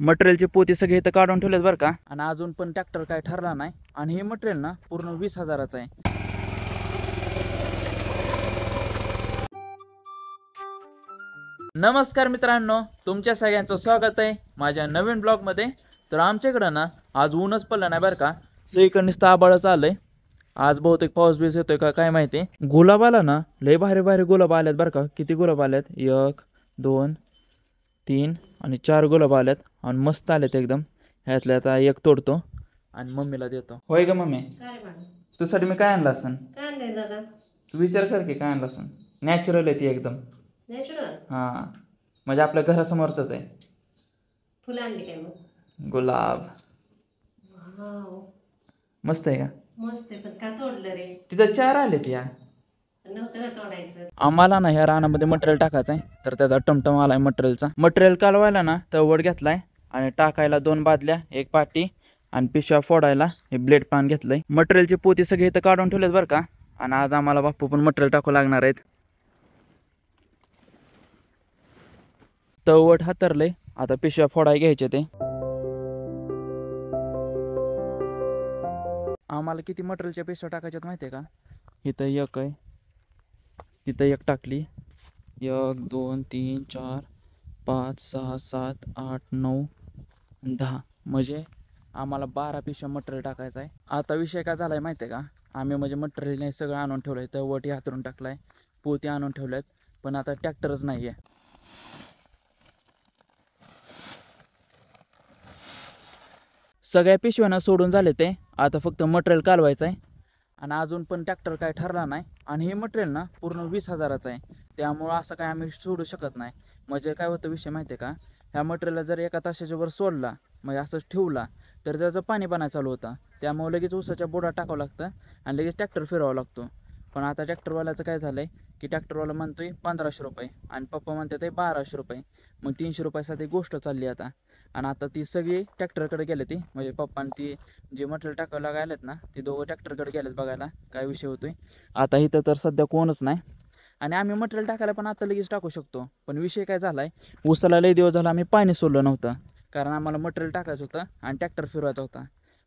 मटेरियलचे पोते सगळे इथं काढून ठेवलेत बरं का. आणि अजून पण ट्रॅक्टर काय ठरला नाही. आणि हे मटेरियल ना पूर्ण 20,000चं आहे. नमस्कार मित्रांनो, तुमच्या सगळ्यांचं स्वागत आहे माझ्या नवीन ब्लॉगमध्ये. तर आमच्याकडं ना आज ऊनच पडलं नाही बरं का. सगळीकडे नुसतं आभाळच आलंय. आज बहुतेक पाऊस बीस येतोय का काय माहिती. गुलाबाला ना लय भारी भारी गुलाब आल्यात बरं का. किती गुलाब आल्यात, 1 2 3 आणि 4 गुलाब आल्यात. आणि मस्त आलेत एकदम. ह्यातल्या आता एक तोडतो आणि मम्मीला देतो. होय ग मम्मी, तुझ्यासाठी मी काय आणलं असन? तू विचार कर की काय आणलं असन. नॅचरल आहे ती एकदम. हां, म्हणजे आपल्या घरासमोरच आहे. फुलं आणली काय मग? गुलाब मस्त आहे का? मस्त आहे, पण का तोडलं रे? तिथं 4 आलेत या. नव्हतं ना तोडायचं. आम्हाला ना ह्या रानामध्ये मटेरियल टाकायचं आहे. तर त्याचा टमटम आलाय मटेरियलचा. मटेरियल कालवायला ना तवड घेतलाय आणि टाकायला 2 बादल्या, 1 पाटी आणि पिशव्या फोडायला हे ब्लेड पान घेतलंय. मटेरियलचे पोते सगळे इथं काढून ठेवलेत बरं का. आणि आज आम्हाला बाप्पू पण मटेरियल टाकू लागणार आहेत. तवड हातरलंय, आता पिशव्या फोडाय घ्यायचे ते. आम्हाला किती मटेरियलच्या पिशव्या टाकायच्यात माहिती आहे का? इथं 1 आहे, तिथं 1 टाकली. 1 2 3 4 5 6 7 8 9 10, म्हणजे आम्हाला 12 पिशव्या मटेरियल टाकायचं आहे. आता विषय काय झाला आहे माहिती आहे का? आम्ही म्हणजे मटेरियल हे सगळं आणून ठेवलं आहे. तर वटी हातरून टाकला आहे, पोती आणून ठेवल्यात, पण आता ट्रॅक्टरच नाही आहे. सगळ्या पिशव्यांना सोडून झाले ते. आता फक्त मटेरियल कालवायचं आहे. आणि अजून पण ट्रॅक्टर काय ठरला नाही. आणि हे मटेरियल ना पूर्ण 20,000चं आहे. त्यामुळं असं काय आम्ही सोडू शकत नाही. म्हणजे काय होतं विषय माहिती आहे का? ह्या मटेरियलला जर 1 तासाच्या वर सोडला, म्हणजे असंच ठेवला, तर त्याचं पाणी बनायला चालू होतं. त्यामुळे लगेच ऊसाच्या बोडा टाकावं लागतं आणि लगेच ट्रॅक्टर फिरवावं लागतो. पण आता ट्रॅक्टरवाल्याचं काय झालं आहे की ट्रॅक्टरवाला म्हणतोय 1500 रुपये आणि पप्पा म्हणतात ते 1200 रुपये. मग 300 रुपयासाठी गोष्ट चालली आता. आणि आता ती सगळी ट्रॅक्टरकडे गेले ती, म्हणजे पप्पा आणि ती जे मटेरियल टाकायला गेलेत ना, ती दोघं ट्रॅक्टरकडे गेलेत बघायला काय विषय होतोय. आता इथं तर सध्या कोणच नाही. आणि आम्ही मटेरियल टाकायला पण आता लगेच टाकू शकतो. पण विषय काय झाला आहे, ऊसाला लई दिवस झाला आम्ही पाणी सोडलं नव्हतं. कारण आम्हाला मटेरियल टाकायचं होतं आणि ट्रॅक्टर फिरवायचा होता.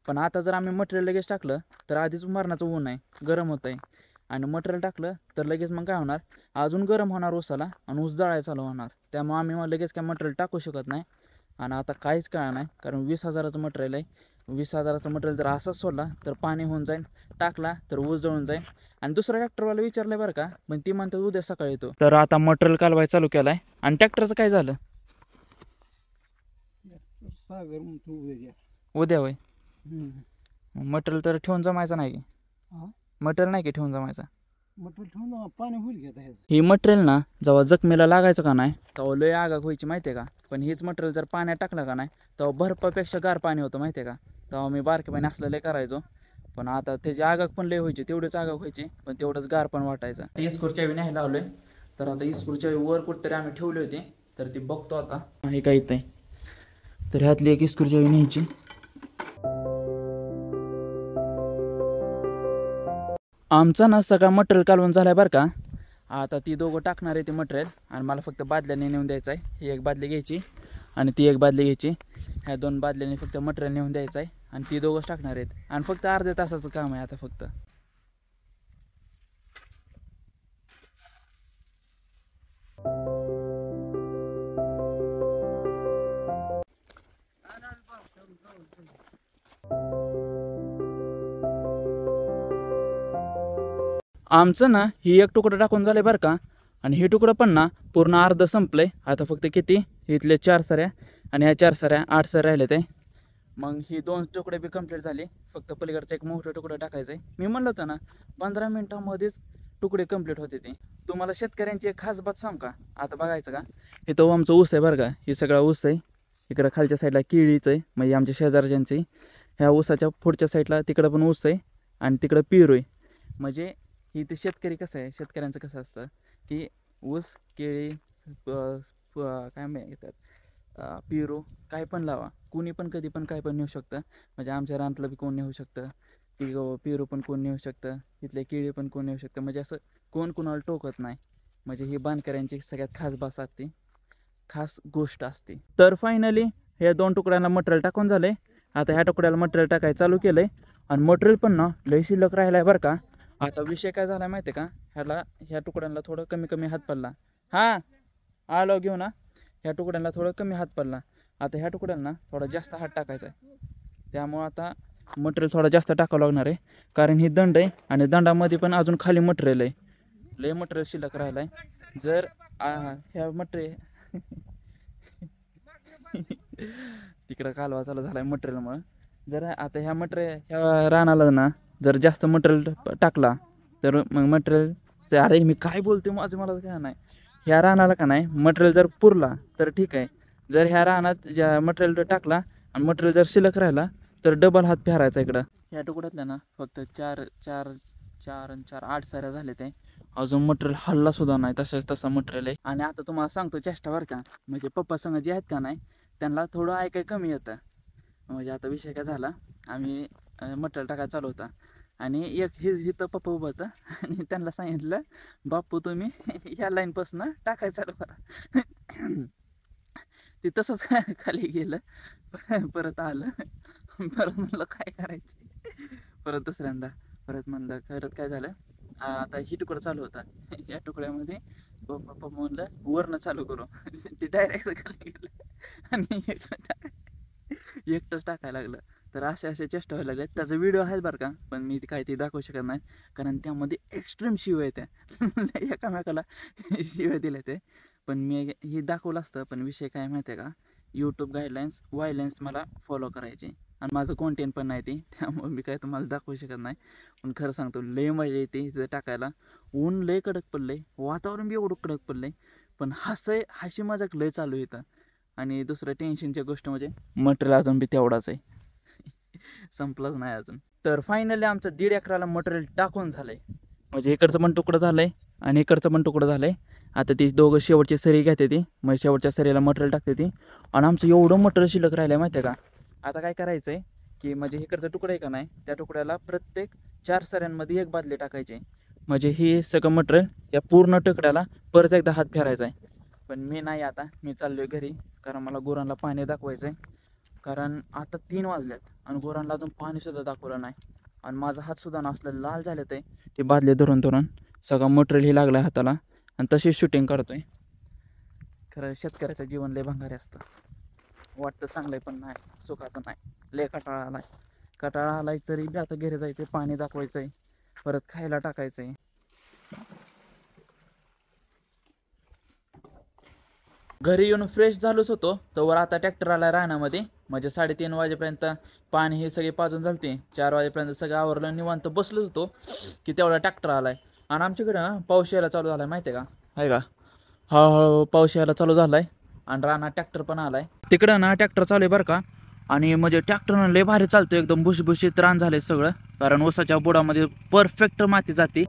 पण आता जर आम्ही मटेरियल लगेच टाकलं तर आधीच मरणाचं ऊन आहे, गरम होतं आहे. आणि मटेरियल टाकलं तर लगेच मग काय होणार, अजून गरम होणार ऊसाला आणि ऊस जळायला चालू होणार. त्यामुळे आम्ही मग लगेच काय मटेरियल टाकू शकत नाही. आणि आता काहीच कळलं नाही, कारण 20,000चं मटेरियल आहे. 20,000चं मटेरियल जर असंच सोडला तर पाणी होऊन जाईल, टाकला तर ऊस जळून जाईल. आणि दुसऱ्या ट्रॅक्टरवाला विचारलं बरं का, पण ती म्हणतात उद्या सकाळी येतो. तर आता मटेरियल कालवाय चालू केलं आहे. आणि ट्रॅक्टरचं काय झालं? उद्या होय. मटेरियल तर ठेवून जमायचं नाही की? मटेरियल नाही की ठेवून जमायचं? पाणी होईल घेता. ही मटेरियल ना जेव्हा जखमेला लागायचं का नाही तेव्हा लय आगाग व्हायची माहिती आहे का. पण हेच मटेरियल जर पाण्यात टाकलं का नाही तेव्हा बर्फापेक्षा गार पाणी होतं माहिती आहे का. तेव्हा मी बारके पाणी असलं लय करायचो. पण आता त्याची आगाग पण लय व्हायची, तेवढेच आगाग व्हायची, पण तेवढंच गार पण वाटायचं. इस्कूरच्या बी नाही लावलोय. तर आता इस्कूरच्या वर कुठतरी आम्ही ठेवली होती, तर ती बघतो आता. हे काय येतंय, तर ह्यातली एक इस्कूरच्या बी न्यायची. आमचा ना सगळा मटेरियल कालवून झालाय बरं का. आता ती दोघं टाकणार आहे ते मटेरियल आणि मला फक्त बादल्याने नेऊन द्यायचं आहे. ही 1 बादली घ्यायची आणि ती 1 बादली घ्यायची. ह्या 2 बादल्याने फक्त मटेरियल नेऊन द्यायचं आहे आणि ती दोघंच टाकणार आहेत. आणि फक्त अर्ध्या तासाचं काम आहे आता फक्त. आमचं ना ही 1 तुकडं टाकून झालं बरं का. आणि हे तुकडं पण ना पूर्ण अर्ध संपलंय. आता फक्त किती, इथले 4 सऱ्या आणि ह्या 4 सऱ्या 8 सऱ्या राहिले ते. मग ही 2 तुकडे बी कंप्लीट झाले. फक्त पलीकडचं एक मोठं तुकडं टाकायचं आहे. मी म्हणलं होतं ना 15 मिनिटांमध्येच तुकडे कंप्लीट होते ते. तुम्हाला शेतकऱ्यांची एक खास बात सांग का, आता बघायचं का, इथं आमचं ऊस आहे बरं का. हे सगळा ऊस आहे. इकडं खालच्या साईडला केळीचं आहे, म्हणजे आमच्या शेजारच्यांची. ह्या ऊसाच्या पुढच्या साईडला तिकडं पण ऊस आहे आणि तिकडं पेरू आहे. म्हणजे ही ते शेतकरी कसं आहे, शेतकऱ्यांचं कसं असतं की ऊस, केळी, काय म्हणतात, पेरू, काय पण लावा, कुणी पण कधी पण काय पण नेऊ शकतं. म्हणजे आमच्या रानातलं बी कोण नेऊ शकतं, ती पेरू पण कोण नेऊ शकतं, तिथले केळी पण कोण नेऊ शकतं. म्हणजे असं कोण कुणाला टोकत नाही. म्हणजे ही बांधकऱ्यांची सगळ्यात खास बात असते, खास गोष्ट असते. तर फायनली हे 2 तुकड्यांना मटेरियल टाकून झाले. आता ह्या तुकड्याला मटेरियल टाकायला चालू केलं आहे आणि मटेरियल पण ना लय शिल्लक राहिला आहे बरं का. आता विषय काय झाला माहिती आहे का, ह्या तुकड्यांना थोडं कमी कमी हात पडला. हां आलो घेऊ ना. ह्या तुकड्यांना थोडं कमी हात पडला. आता ह्या तुकड्यांना थोडा जास्त हात टाकायचा आहे. त्यामुळं आता मटेरियल थोडा जास्त टाकावं लागणार आहे, कारण ही दंड आहे आणि दंडामध्ये पण अजून खाली मटेरियल आहे. लय मटेरियल शिल्लक राहिलं आहे. जर ह्या मटेरियल तिकडं कालवा चालू झाला आहे मटेरियलमुळं. जर आता ह्या रानाला ना जर जास्त मटेरियल टाकला तर मग मटेरियल, अरे मी काय बोलते मला काय नाही. ह्या रानाला का नाही मटेरियल जर पुरला तर ठीक आहे. जर ह्या रानात ज्या मटेरियल टाकला आणि मटेरियल जर शिल्लक राहिला तर डबल हात फेरायचा इकडं. ह्या तुकड्यातल्या ना फक्त 8 साऱ्या झाल्या ते. अजून मटेरियल हल्ला सुद्धा नाही, तसा मटेरियल आहे. आणि आता तुम्हाला सांगतो चेष्टा बरं का, म्हणजे पप्पा संग जे आहेत का नाही त्यांना थोडं ऐकाय कमी येतं. म्हणजे आता विषय काय झाला, आम्ही मटेरियल टाकायला चालू होता आणि एक इथं पप्पा उभं होतं आणि त्यांना सांगितलं बापू तुम्ही ह्या लाईनपासून टाकायचं चालू करा. ते तसंच खाली गेलं. परत आलं. परत म्हणलं काय करायचं. परत दुसऱ्यांदा परत म्हणलं परत काय झालं, आता ही तुकडं चालू होता. या तुकड्यामध्ये पप्पा म्हणलं वरनं चालू करू. ते डायरेक्ट खाली गेलं आणि एकटंच टाकायला लागलं. तर असे चेष्टा व्हायला लागल्या. त्याचा व्हिडिओ आहे बरं का, पण मी काय ते दाखवू शकत नाही, कारण त्यामध्ये एक्स्ट्रीम शिव्या येत्या. एकामेकाला शिव्या दिल्या ते. पण मी हे दाखवलं असतं, पण विषय काय माहिती आहे का, यूट्यूब गाईडलाईन्स वायलेन्स मला फॉलो करायचे आणि माझं कॉन्टेंट पण नाही ते, त्यामुळे मी काय तुम्हाला दाखवू शकत नाही. पण खरं सांगतो लय मजा येते इथं टाकायला. ऊन लय कडक पडलं आहे, वातावरण बी एवढं कडक पडलं आहे, पण हशी मजाक लय चालू आहे इथं. आणि दुसरं टेन्शनची गोष्ट म्हणजे मटेरियल अजून बी तेवढाच आहे. संपलंच नाही अजून. तर फायनली आमचं 1.5 एकराला मटेरियल टाकून झालं आहे. म्हणजे इकडचं पण तुकडं झालं आहे आणि इकडचं पण तुकडं झालं आहे. आता ती दोघं शेवटची सरी घेते ती, मग शेवटच्या सरीला मटेरियल टाकते ती. आणि आमचं एवढं मटेरियल शिल्लक राहिलं आहे माहिती आहे का. आता काय करायचं आहे की, म्हणजे इकडचं तुकडं आहे का नाही, त्या तुकड्याला प्रत्येक 4 सऱ्यांमध्ये 1 बादली टाकायची. म्हणजे ही सगळं मटेरियल या पूर्ण तुकड्याला परत एकदा हात फेरायचा आहे. पण मी नाही, आता मी चाललो आहे घरी, कारण मला गुरांना पाणी दाखवायचं आहे. कारण आता 3 वाजल्यात आणि गुरांना अजून पाणीसुद्धा दाखवलं नाही. आणि माझा हातसुद्धा नसलं लाल झाले ते बादली धरून सगळं मटेरियल ही लागलं आहे हाताला आणि तशीच शूटिंग करतोय. खरं शेतकऱ्याचं जीवन लय भंगारी असतं. वाटतं चांगलं पण नाही, सुखाचं नाही. लय कटाळा आलाय तरी बी आता घरी जायचं, पाणी दाखवायचं आहे, परत खायला टाकायचं आहे. घरी येऊन फ्रेश झालोच होतो तर आता ट्रॅक्टर आला रानामध्ये. म्हणजे 3:30 वाजेपर्यंत पाणी हे सगळे पाजून झालते. 4 वाजेपर्यंत सगळं आवरलं, निवांत बसलोच होतो की तेवढा ट्रॅक्टर आलाय. आणि आमच्याकडे ना पाऊस यायला चालू झालाय माहिती आहे का, आहे का, हळूहळू पाऊस यायला चालू झालाय आणि रानात ट्रॅक्टर पण आलाय. तिकडं ना ट्रॅक्टर चालू आहे बरं का. आणि म्हणजे ट्रॅक्टरनं लय भारी चालतो, एकदम भुसभुशीत रान झालंय सगळं, कारण ऊसाच्या बुडामध्ये परफेक्ट माती जाते.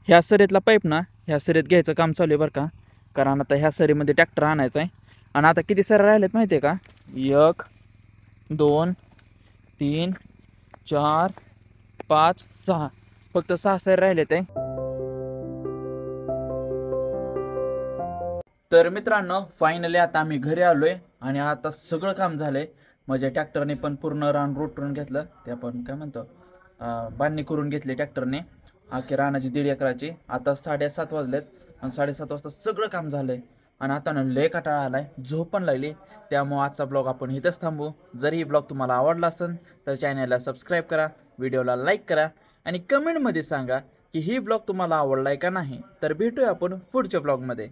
ह्या सरीतला पाईप ना ह्या सरीत घ्यायचं काम चालू आहे बरं का, कारण आता ह्या सरीमध्ये ट्रॅक्टर आणायचा आहे. आणि आता किती सऱ्या राहिल्यात माहिती आहे का, 1 2 3 4 5 6, फक्त 6 सऱ्या राहिलेत आहे. तर मित्रांनो फायनली आता आम्ही घरी आलोय आणि आता सगळं काम झालंय. म्हणजे ट्रॅक्टरने पण पूर्ण रान रोटून घेतलं, ते आपण काय म्हणतो बांधणी करून घेतली ट्रॅक्टरने आखी रानाची 1.5 एकराची. आता 7:30 वाजलेत आणि 7:30 वाजता सगळं काम झालंय. आणि आता ना लय कंटाळा आलाय, झोप पण लागली. त्यामुळे आजचा ब्लॉग आपण इथंच थांबू. जर ही ब्लॉग तुम्हाला आवडला असेल तर चॅनलला सबस्क्राईब करा, व्हिडिओला लाईक करा आणि कमेंटमध्ये सांगा की ही ब्लॉग तुम्हाला आवडलाय का नाही. तर भेटूया आपण पुढच्या ब्लॉगमध्ये.